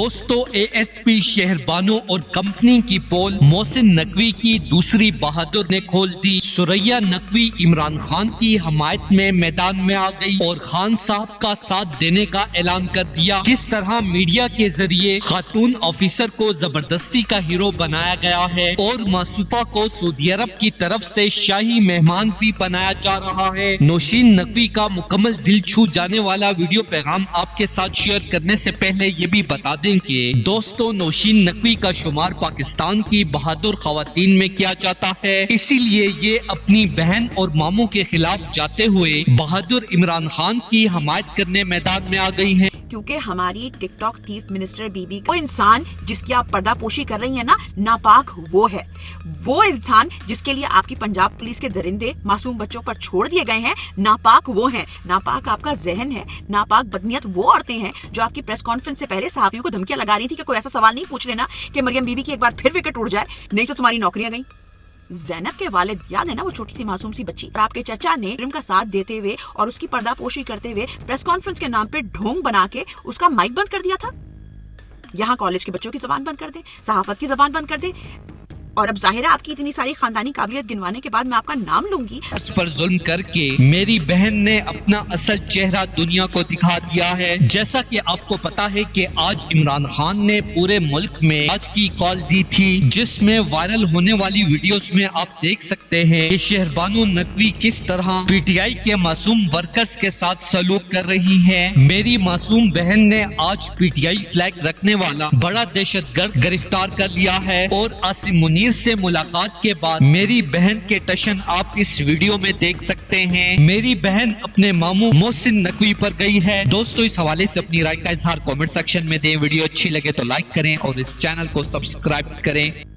दोस्तों एएसपी शहरबानो और कंपनी की पोल मोहसिन नकवी की दूसरी बहादुर ने खोल दी। सुरैया नकवी इमरान खान की हमायत में मैदान में आ गई और खान साहब का साथ देने का ऐलान कर दिया। किस तरह मीडिया के जरिए खातून ऑफिसर को जबरदस्ती का हीरो बनाया गया है और मासूफा को सऊदी अरब की तरफ से शाही मेहमान भी बनाया जा रहा है। नौशीन नकवी का मुकम्मल दिल छू जाने वाला वीडियो पैगाम आपके साथ शेयर करने से पहले ये भी बता दें कि दोस्तों नौशीन नकवी का शुमार पाकिस्तान की बहादुर खवातीन में किया जाता है, इसीलिए ये अपनी बहन और मामू के खिलाफ जाते हुए बहादुर इमरान खान की हमायत करने मैदान में आ गई हैं। क्योंकि हमारी टिकटॉक चीफ मिनिस्टर बीबी वो इंसान जिसकी आप पर्दापोशी कर रही है ना, नापाक वो है। वो इंसान जिसके लिए आपकी पंजाब पुलिस के दरिंदे मासूम बच्चों पर छोड़ दिए गए हैं, नापाक वो है। नापाक आपका जहन है, नापाक बदनीयत वो औरतें हैं जो आपकी प्रेस कॉन्फ्रेंस से पहले सहाफियों को धमकियां लगा रही थी कि कोई ऐसा सवाल नहीं पूछ लेना कि मरियम बीबी की एक बार फिर विकेट उड़ जाए, नहीं तो तुम्हारी नौकरियां गई। ज़ैनब के वालिद याद है ना, वो छोटी सी मासूम सी बच्ची, और आपके चचा ने का साथ देते हुए और उसकी पर्दापोशी करते हुए प्रेस कॉन्फ्रेंस के नाम पे ढोंग बना के उसका माइक बंद कर दिया था। यहाँ कॉलेज के बच्चों की जबान बंद कर दे, सहाफत की जबान बंद कर दे, और अब जाहिर है आपकी इतनी सारी खानदानी काबिलियत गिनवाने के बाद मैं आपका नाम लूंगी। उस पर जुल्म करके मेरी बहन ने अपना असल चेहरा दुनिया को दिखा दिया है। जैसा कि आपको पता है कि आज इमरान खान ने पूरे मुल्क में आज की कॉल दी थी, जिसमें वायरल होने वाली वीडियोस में आप देख सकते हैं कि शहरबानो नकवी किस तरह पीटीआई के मासूम वर्कर्स के साथ सलूक कर रही है। मेरी मासूम बहन ने आज पीटीआई फ्लैग रखने वाला बड़ा दहशतगर्द गिरफ्तार कर लिया है और आसिम मुनीर से मुलाकात के बाद मेरी बहन के टशन आप इस वीडियो में देख सकते हैं। मेरी बहन अपने मामू मोहसिन नकवी पर गई है। दोस्तों इस हवाले से अपनी राय का इजहार कमेंट सेक्शन में दें। वीडियो अच्छी लगे तो लाइक करें और इस चैनल को सब्सक्राइब करें।